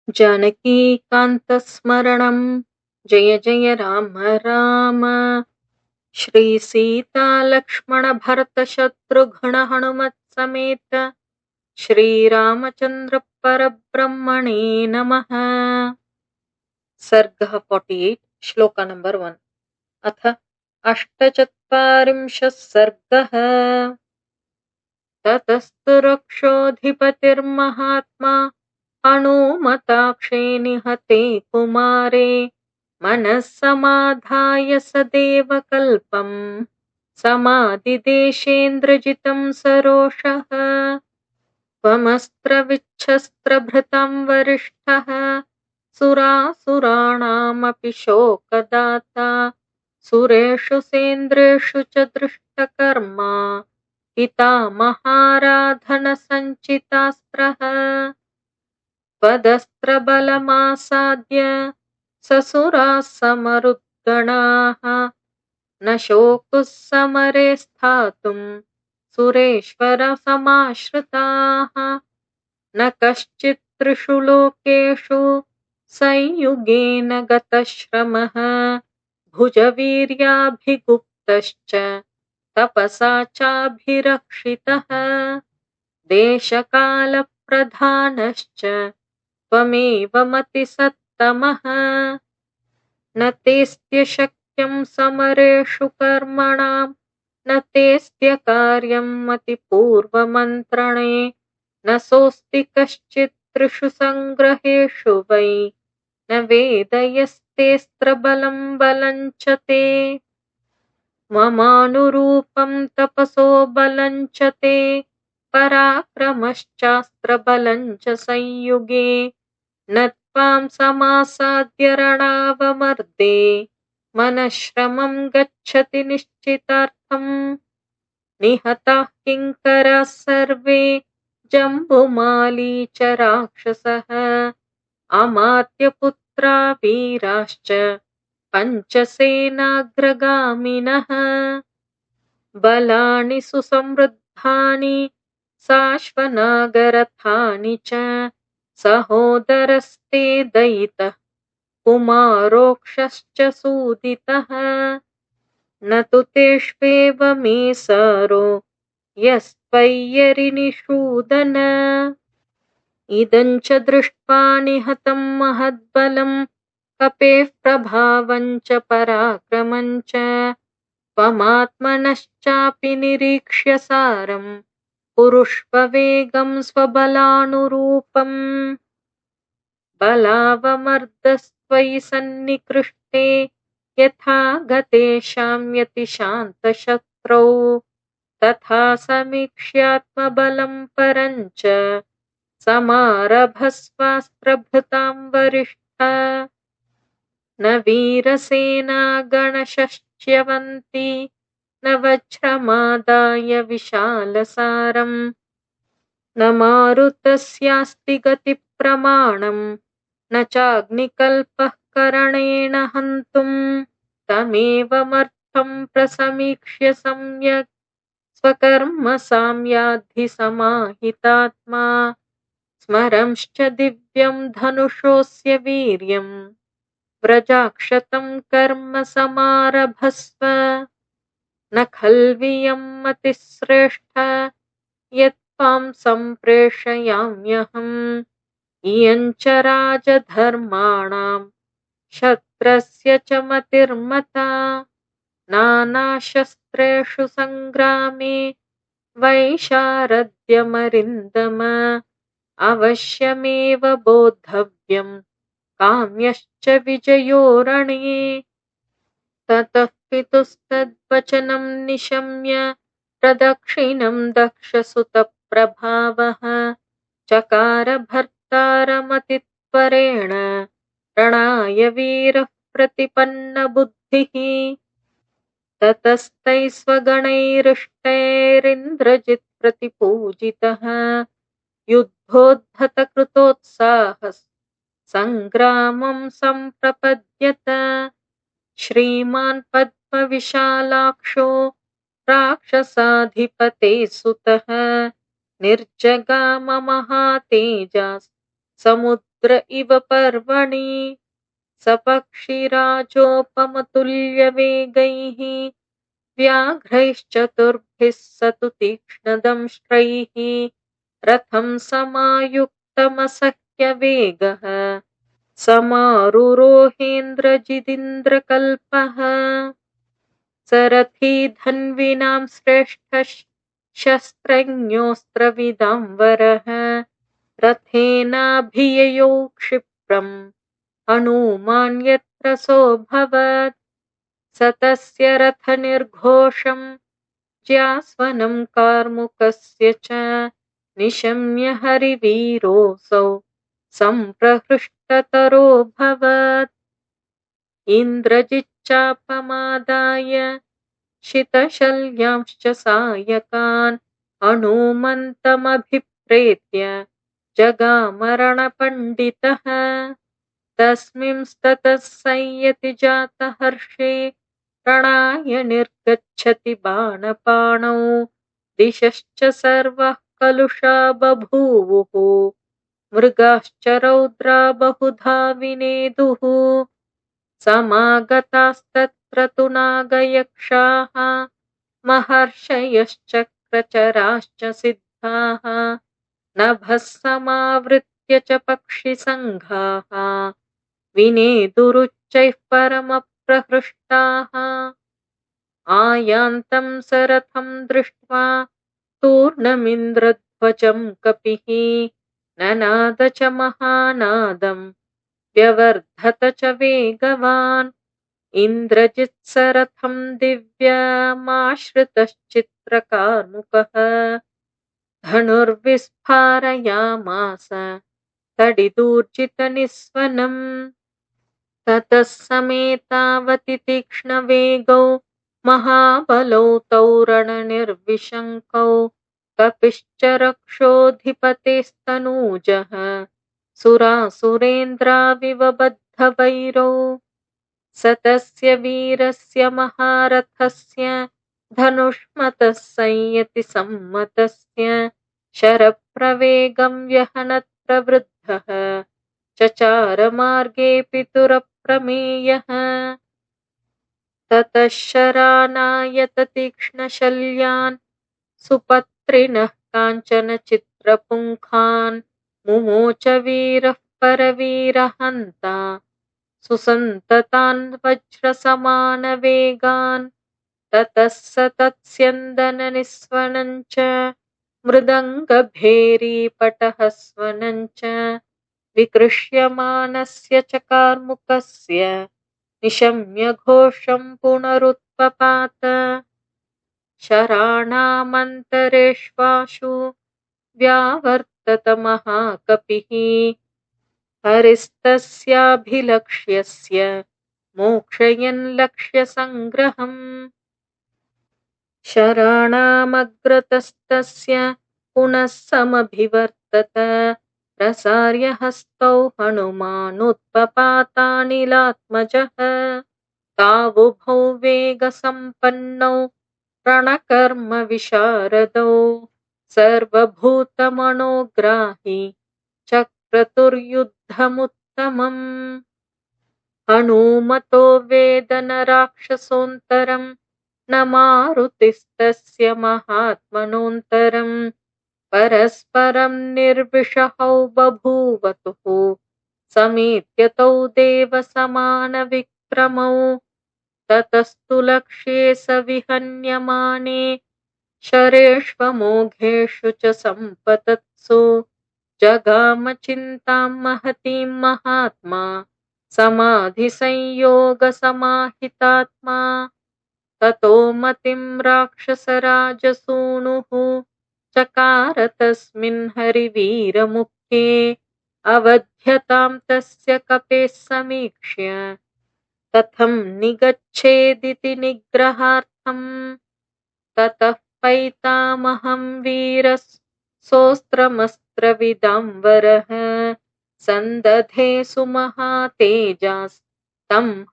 जानकीकान्तस्मरणं जय जय राम राम। श्री सीता लक्ष्मण भरत शत्रुघ्न हनुमत समेत श्रीरामचंद्र परब्रह्मणे नमः। सर्गः 48 श्लोक नंबर 1। अथ अष्टचत्वारिंशः सर्गः। ततस्तु रक्षोऽधिपतिर्महात्मा हनूमताक्षे निहते कुमारे मनः समाधाय स देवकल्पम् समादिदेशेन्द्रजितं सरोषः। त्वमस्त्रविच्छस्त्रभृतं वरिष्ठः सुरासुराणामपि शोकदाता सुरेषु सेन्द्रेषु च दृष्टकर्मा पितामहाराधनसञ्चितास्त्रः। त्वदस्त्रबलमासाद्य ससुराः समरुद्गणाः न शोकुः समरे स्थातुं सुरेश्वरसमाश्रिताः। न कश्चित् त्रिषु लोकेषु संयुगेन गतश्रमः भुजवीर्याभिगुप्तश्च तपसा चाभिरक्षितः। देशकालप्रधानश्च त्वमेव मतिसत्तमः। न तेऽस्त्य शक्यं समरेषु कर्मणां न तेऽस्त्य कार्यं मतिपूर्वमन्त्रणे न सोऽस्ति कश्चित् त्रिषु सङ्ग्रहेषु वै न वेदयस्तेऽस्त्रबलं बलं च ते। ममानुरूपं तपसो बलं च ते पराक्रमश्चास्त्रबलं च संयुगे न त्वां समासाद्य रणावमर्दे मनश्रमं गच्छति निश्चितार्थम्। निहताः किङ्कराः सर्वे जम्बुमाली च राक्षसः अमात्यपुत्रा वीराश्च पञ्चसेनाग्रगामिनः। बलानि सुसमृद्धानि साश्वनागरथानि च सहोदरस्ते दयितः कुमारोक्षश्च सूदितः। न तु तेष्वेव मे सारो यस्त्वय्यरिनिषूदन। इदं च दृष्ट्वा निहतं महद्बलं कपेः प्रभावं च पराक्रमं च त्वमात्मनश्चापि निरीक्ष्य सारं कुरुष्व वेगं स्वबलानुरूपम्। बलावमर्दस्त्वयि सन्निकृष्टे यथा गतेषां यतिशान्तशत्रौ तथा समीक्ष्यात्मबलं परं च समारभस्वास्त्रभृतां वरिष्ठ। न वीरसेना गणशश्च्यवन्ति न वज्रमादाय विशालसारम् न मारुतस्यास्ति गतिप्रमाणं न चाग्निकल्पः करणेन हन्तुम्। तमेवमर्थं प्रसमीक्ष्य सम्यक् स्वकर्म साम्याद्धि समाहितात्मा स्मरंश्च दिव्यं धनुषोऽस्य वीर्यं व्रजाक्षतं कर्म समारभस्व। न खल्वियं मतिश्रेष्ठ यत्त्वां सम्प्रेषयाम्यहम् इयं च राजधर्माणां क्षत्रस्य च मतिर्मता। नानाशस्त्रेषु सङ्ग्रामे वैशारद्यमरिन्दम अवश्यमेव बोद्धव्यं काम्यश्च विजयो रणे। ततः पितुस्तद्वचनं निशम्य प्रदक्षिणं दक्षसुतप्रभावः चकार भर्तारमतित्वरेण रणाय वीरः प्रतिपन्नबुद्धिः। ततस्तैः स्वगणैरिष्टैरिन्द्रजित् प्रतिपूजितः युद्धोद्धतकृतोत्साहः सङ्ग्रामं सम्प्रपद्यत। श्रीमान् पद्मविशालाक्षो राक्षसाधिपतेः सुतः निर्जगाम महातेजास् रुद्र इव पर्वणि सपक्षिराजोपमतुल्यवेगैः व्याघ्रैश्चतुर्भिः स तु तीक्ष्णदंष्ट्रैः रथं समायुक्तमसह्यवेगः समारुरोहेन्द्रजिदिन्द्रकल्पः सरथी धन्विनां श्रेष्ठः शस्त्रज्ञोऽस्त्रविदां वरः रथेनाभिययौ क्षिप्रम् हनूमान् यत्र सोऽभवत् स तस्य रथनिर्घोषम् ज्यास्वनं कार्मुकस्य च निशम्य हरिवीरोऽसौ सम्प्रहृष्टतरोऽभवत् इन्द्रजिच्चापमादाय शितशल्यांश्च सायकान् हनूमन्तमभिप्रेत्य जगामरणपण्डितः तस्मिंस्ततः संयतिजातहर्षे रणाय निर्गच्छति बाणपाणौ दिशश्च सर्वः कलुषा बभूवुः मृगाश्च रौद्रा बहुधा विनेदुः समागतास्तत्र तु नागयक्षाः महर्षयश्चक्रचराश्च सिद्धाः नभः समावृत्य च पक्षिसङ्घाः विनेदुरुच्चैः परमप्रहृष्टाः आयान्तं सरथं दृष्ट्वा तूर्णमिन्द्रध्वजं कपिः ननाद च महानादम् व्यवर्धत च वेगवान् इन्द्रजित्सरथं दिव्यमाश्रितश्चित्रकार्मुकः धनुर्विस्फारयामास तडिदूर्जितनिस्वनम् ततः समेतावति तीक्ष्णवेगौ महाबलौ तौ रणनिर्विशङ्कौ कपिश्च रक्षोऽधिपतेस्तनूजः सुरासुरेन्द्राविव बद्धवैरौ स तस्य वीरस्य महारथस्य धनुष्मतः संयतिसम्मतस्य शरप्रवेगं व्यहनत् प्रवृद्धः चचारमार्गे पितुरप्रमेयः ततः शरानायत तीक्ष्णशल्यान् सुपत्रिणः काञ्चनचित्रपुङ्खान् मुमोच वीरः परवीरहन्ता सुसन्ततान् वज्रसमानवेगान् ततः स तत्स्यन्दननिस्वनं च मृदङ्गभेरीपटहस्वनं च विकृष्यमाणस्य च कार्मुकस्य निशम्य घोषं पुनरुत्पपात शराणामन्तरेष्वाशु व्यावर्तत महाकपिः हरिस्तस्याभिलक्ष्यस्य मोक्षयन् लक्ष्यसङ्ग्रहम् शराणामग्रतस्तस्य पुनः समभिवर्तत प्रसार्य हस्तौ हनुमानुत्पपातानिलात्मजः तावुभौ वेगसम्पन्नौ रणकर्मविशारदौ सर्वभूतमनोग्राही चक्रतुर्युद्धमुत्तमम् हनूमतो वेदनराक्षसोऽन्तरम् न मारुतिस्तस्य महात्मनोऽन्तरम् परस्परं निर्विषहौ बभूवतुः समेत्य तौ देवसमानविक्रमौ ततस्तु लक्ष्ये स विहन्यमाने शरेष्वमोघेषु च सम्पतत्सु जगाम चिन्तां महतीं महात्मा समाधिसंयोगसमाहितात्मा ततो मतिं राक्षसराजसूनुः चकार तस्मिन् हरिवीरमुख्ये अवध्यतां तस्य कपेः समीक्ष्य कथं निगच्छेदिति निग्रहार्थम् ततः पैतामहं वीरसोऽस्त्रमस्त्रविदाम्बरः सन्दधे सुमहातेजास्तं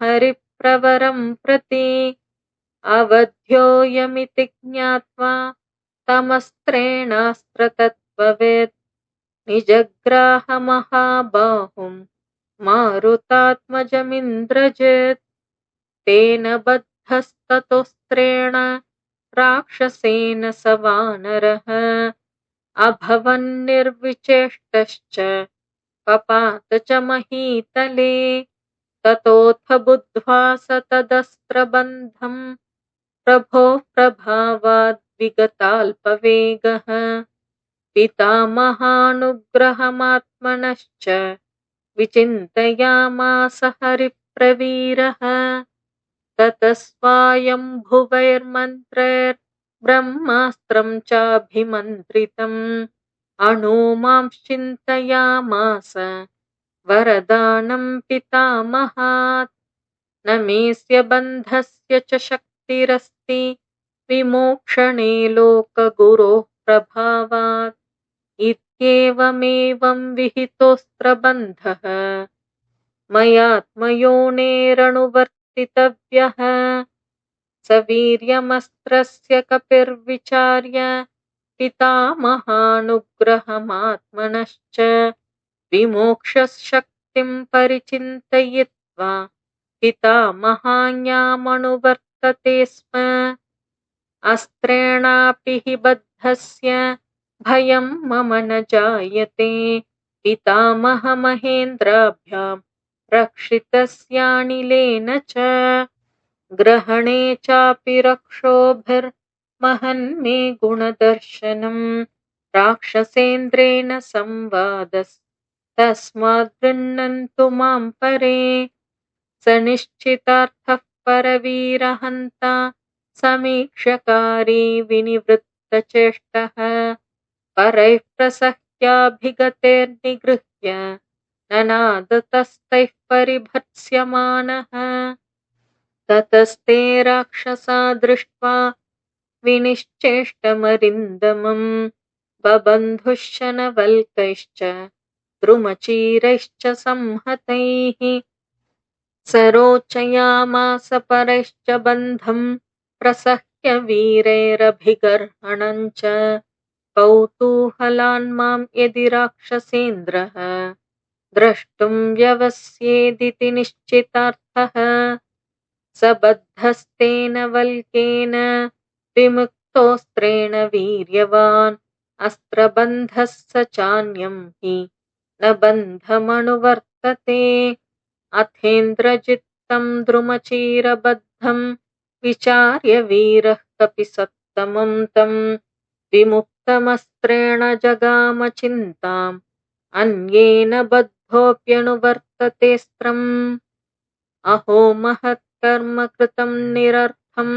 हरिप्रवरं प्रति अवध्योऽयमिति ज्ञात्वा तमस्त्रेणास्त्रतत्त्ववित् निजग्राहमहाबाहुं मारुतात्मजमिन्द्रजित् तेन बद्धस्ततोस्त्रेण राक्षसेन स वानरः अभवन्निर्विचेष्टश्च पपात च महीतले ततोऽथ बुद्ध्वा स तदस्त्रबन्धं प्रभोः प्रभावाद् विगताल्पवेगः पितामहानुग्रहमात्मनश्च विचिन्तयामास हरिप्रवीरः ततः स्वायम्भुवैर्मन्त्रैर्ब्रह्मास्त्रं चाभिमन्त्रितम् अणुमांश्चिन्तयामास वरदानं पितामहात् न मेऽस्य बन्धस्य च शक्तिरस्ति विमोक्षणे लोकगुरोः प्रभावात् इत्येवमेवं विहितोऽस्त्रबन्धः मयात्मयोनेरनुवर्तितव्यः स वीर्यमस्त्रस्य कपिर्विचार्य पितामहानुग्रहमात्मनश्च विमोक्षशक्तिं परिचिन्तयित्वा पितामहान्यामनुवर्तते स्म अस्त्रेणापि हि बद्धस्य भयं मम न जायते पितामहमहेन्द्राभ्यां रक्षितस्यानिलेन च ग्रहणे चापि रक्षोभिर्महन्मे गुणदर्शनम् राक्षसेन्द्रेण संवादस्तस्माद् गृह्णन्तु मां परे स निश्चितार्थः परवीरहन्ता समीक्षकारी विनिवृत्तचेष्टः परैः प्रसह्याभिगतेर्निगृह्य ननादतस्तैः परिभत्स्यमानः ततस्ते राक्षसा दृष्ट्वा विनिश्चेष्टमरिन्दमम् बबन्धुश्चनवल्कैश्च द्रुमचीरैश्च संहतैः सरोचयामास परैश्च बन्धं प्रसह्य वीरैरभिगर्हणं च कौतूहलान्मां यदि राक्षसेन्द्रः द्रष्टुं व्यवस्येदिति निश्चितार्थः स बद्धस्तेन वल्केन विमुक्तोऽस्त्रेण वीर्यवान् अस्त्रबन्धः स चान्यं हि न बन्धमनुवर्तते अथेन्द्रजित्तं द्रुमचीरबद्धं विचार्य वीरः कपिसत्तमं तं विमुक्तमस्त्रेण जगाम चिन्ताम् अन्येन बद्धोऽप्यनुवर्तते स्त्रम् अहो महत्कर्म कृतं निरर्थं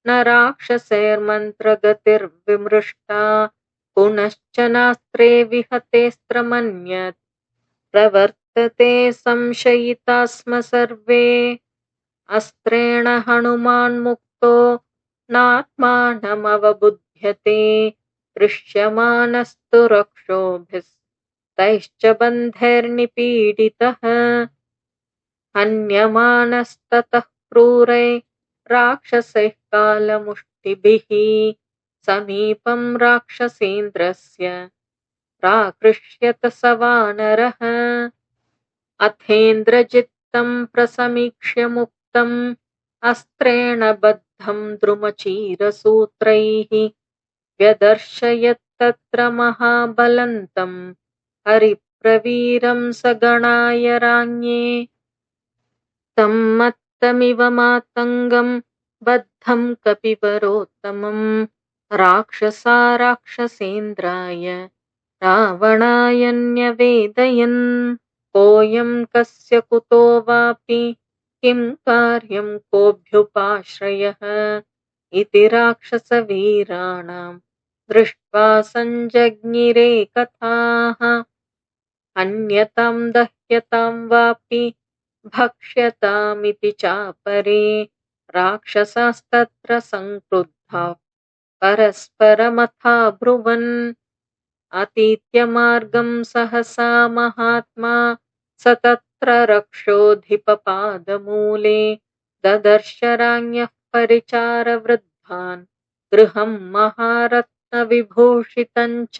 न राक्षसैर्मन्त्रगतिर्विमृष्टा पुनश्च नास्त्रे विहतेऽस्त्रमन्यत् प्रवर्तते संशयिता स्म सर्वे अस्त्रेण हनुमान्मुक्तो नात्मानमवबुध्यते दृश्यमानस्तु रक्षोभिस्तैश्च बन्धैर्निपीडितः हन्यमानस्ततः क्रूरै राक्षसैः कालमुष्टिभिः समीपं राक्षसेन्द्रस्य प्राकृष्यत स वानरः अथेन्द्रजित्तं प्रसमीक्ष्य मुक्तम् अस्त्रेण बद्धं द्रुमचीरसूत्रैः व्यदर्शयत्तत्र महाबलन्तं हरिप्रवीरं स गणाय राज्ञे तं मत्तमिव मातङ्गं बद्धं कपिवरोत्तमम् राक्षसा राक्षसेन्द्राय रावणाय न्यवेदयन् कोऽयं कस्य कुतो वापि किं कार्यं कोऽभ्युपाश्रयः इति राक्षसवीराणां दृष्ट्वा सञ्जज्ञिरे कथाः हन्यतां दह्यतां वापि भक्ष्यतामिति चापरे राक्षसास्तत्र संक्रुद्धा परस्परमथाब्रुवन् अतीत्यमार्गं सहसा महात्मा स तत्र रक्षोऽधिपपादमूले ददर्श राज्ञः परिचारवृद्धान् गृहं महारत्नविभूषितं च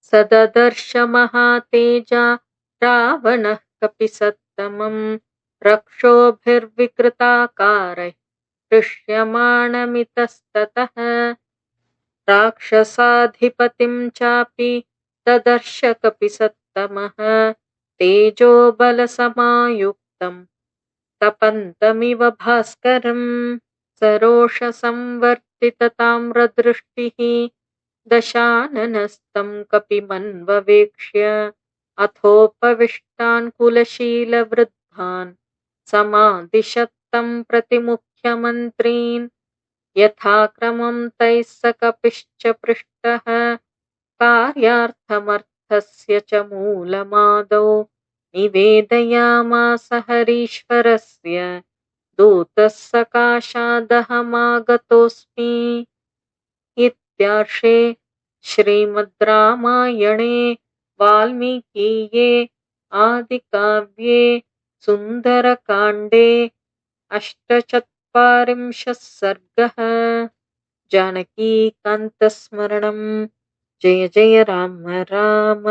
स ददर्श महातेजा रावणः कपिसत्तमम् रक्षोभिर्विकृताकारैः हृष्यमाणमितस्ततः राक्षसाधिपतिं चापि ददर्श कपिसत्तमः तेजोबलसमायुक्तम् तपन्तमिव भास्करम् सरोषसंवर्तितताम्रदृष्टिः दशाननस्तं कपिमन्ववेक्ष्य अथोपविष्टान् कुलशीलवृद्धान् समादिशत्तं प्रतिमुख्यमन्त्रीन् यथाक्रमं तैः स कपिश्च पृष्टः कार्यार्थमर्थस्य च मूलमादौ निवेदयामास हरीश्वरस्य दूतः सकाशादहमागतोऽस्मि। इत्यार्षे श्रीमद् रामायणे वाल्मीकीये आदिकाव्ये सुन्दरकाण्डे अष्टचत्वारिंशः सर्गः। जानकीकान्तस्मरणम्। जय जय राम राम।